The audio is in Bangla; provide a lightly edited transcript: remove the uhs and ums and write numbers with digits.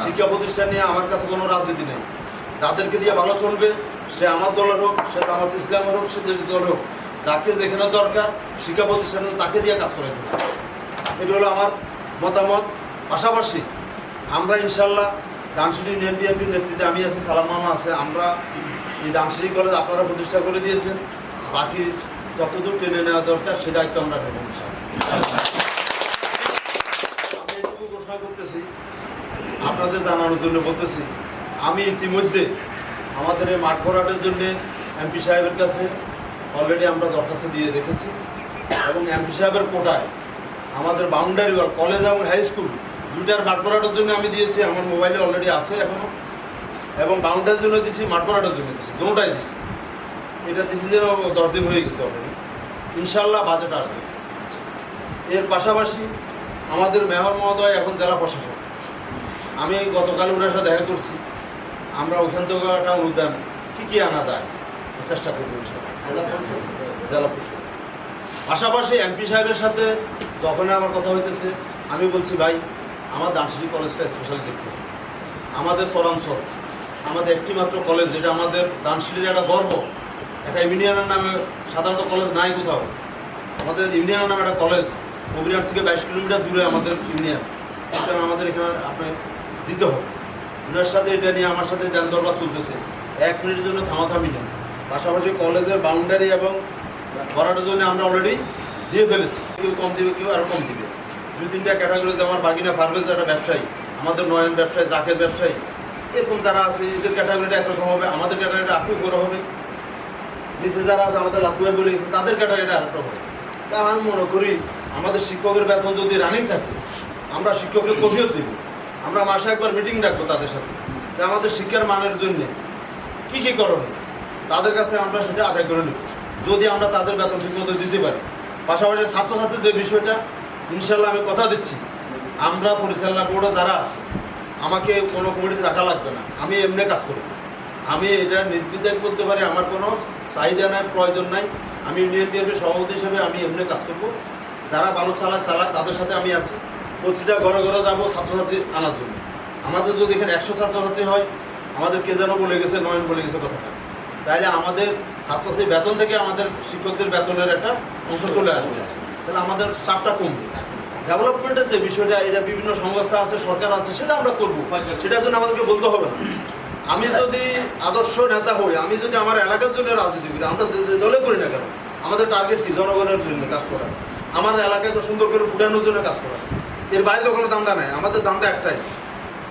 শিক্ষা প্রতিষ্ঠান নিয়ে আমার কাছে কোনো রাজনীতি নেই। যাদেরকে দিয়ে ভালো চলবে, সে আমার দলের হোক, সে জামাত ইসলামের হোক, সে যে দল হোক, যাকে যেখানে দরকার শিক্ষা প্রতিষ্ঠানে তাকে দিয়ে কাজ করে দেবে, এটা হলো আমার মতামত। পাশাপাশি আমরা ইনশাল্লাহ ডানসিটি ইউনিয়ন বিএনপির নেতৃত্বে আমি আছি, সালাম মামা আছে, আমরা এই ডানসিটি কলেজ আপনারা প্রতিষ্ঠা করে দিয়েছেন, বাকি যতদূর টেনে নেওয়া দরকার সে দায়িত্ব আমরা নেব ইনশাল্লাহ। আমি এটুকু ঘোষণা করতেছি, আপনাদের জানানোর জন্য বলতেছি, আমি ইতিমধ্যে আমাদের এই মাঠ ভরাটের জন্যে এমপি সাহেবের কাছে অলরেডি আমরা দরখাস্ত দিয়ে রেখেছি, এবং এমপি সাহেবের কোটায় আমাদের বাউন্ডারি ওয়াল কলেজ এবং হাই স্কুল দুটার মাঠ ভরাটের জন্য আমি দিয়েছি, আমার মোবাইলে অলরেডি আছে এখনও, এবং বাউন্ডারির জন্য দিছি, মাঠ ভরাটের জন্য দিছি, দুটোটাই দিছি। এটা দিছি যেন 10 দিন হয়ে গেছে অলরেডি, ইনশাল্লাহ বাজেট আসবে। এর পাশাপাশি আমাদের মেয়র মহোদয় এখন জেলা প্রশাসক, আমি গতকাল ওনার সাথে দেখা করছি, আমরা ওইখান থেকে একটা অনুদান কী আনা যায় চেষ্টা করবো জেলা পরিষদ। পাশাপাশি এমপি সাহেবের সাথে যখন আমার কথা হইতেছে, আমি বলছি ভাই আমার ডানসিটি কলেজটা স্পেশালি দেখতে হবে। আমাদের চরাঞ্চল আমাদের একটি মাত্র কলেজ, যেটা আমাদের ডানসিটির একটা গর্ব, একটা ইউনিয়নের নামে সাধারণত কলেজ নাই কোথাও, আমাদের ইউনিয়নের নামে একটা কলেজ, কবিরাট থেকে 22 কিলোমিটার দূরে আমাদের ইউনিয়ন, এটা আমাদের এখানে আপনি দিতে হবে। ওনার সাথে এটা নিয়ে আমার সাথে দেন দরবার চলতেছে, 1 মিনিটের জন্য থামাথামি নেই। পাশাপাশি কলেজের বাউন্ডারি এবং ভরাটের জন্য আমরা অলরেডি দিয়ে ফেলেছি, কেউ কম দিবে, কেউ আরও কম দিবে। 2-3টা ক্যাটাগরিতে আমার বাগিনা ফার্মেস একটা ব্যবসায়ী, আমাদের নয়ন ব্যবসায়ী, জাকের ব্যবসায়ী, এরকম যারা আছে এদের ক্যাটাগরিটা একরকম হবে, আমাদের ক্যাটাগরিটা একটু বড় হবে। নিচে যারা আছে আমাদের লাকুয়ায় বলে গেছে তাদের ক্যাটাগরিটা আরেকটা হবে। তা আমি মনে করি আমাদের শিক্ষকের বেতন যদি রানিং থাকে, আমরা শিক্ষককে কফিয়ত দিব, আমরা মাসে একবার মিটিং রাখবো তাদের সাথে, যে আমাদের শিক্ষার মানের জন্যে কী কী করণীয়, তাদের কাছ থেকে আমরা সেটা আদায় করে নেব, যদি আমরা তাদের বেতন ঠিকমতো দিতে পারি। পাশাপাশি ছাত্রছাত্রীর যে বিষয়টা, ইনশাল্লাহ আমি কথা দিচ্ছি, আমরা পরিচালনা বোর্ডে যারা আছে, আমাকে কোনো কমিটিতে রাখা লাগবে না, আমি এমনি কাজ করব, আমি এটা নির্বিধায় করতে পারি, আমার কোনো চাহিদা নাই, প্রয়োজন নাই, আমি ইউনিয়ন বিএনপির সভাপতি হিসেবে আমি এমনি কাজ করব। যারা ভালো চালাক তাদের সাথে আমি আছি, প্রতিটা ঘরে ঘরে যাবো ছাত্রছাত্রী আনার জন্য। আমাদের যদি এখানে 100 ছাত্রছাত্রী হয়, আমাদের কে যেন বলে গেছে, নয়ন বলে গেছে কথাটা, তাইলে আমাদের ছাত্রছাত্রীর বেতন থেকে আমাদের শিক্ষকদের বেতনের একটা অংশ চলে আসবে, তাহলে আমাদের চাপটা কমবে। ডেভেলপমেন্টের যে বিষয়টা, এটা বিভিন্ন সংস্থা আছে, সরকার আছে, সেটা আমরা করবো, সেটার জন্য আমাদেরকে বলতে হবে না। আমি যদি আদর্শ নেতা হই, আমি যদি আমার এলাকার জন্য রাজনীতি করি, আমরা যে দলে করি না কেন, আমাদের টার্গেট কি? জনগণের জন্য কাজ করা, আমার এলাকাকে সুন্দর করে ফুটানোর জন্য কাজ করা। এর বাইরে কোনো দান্দা নাই, আমাদের দান্দা একটাই,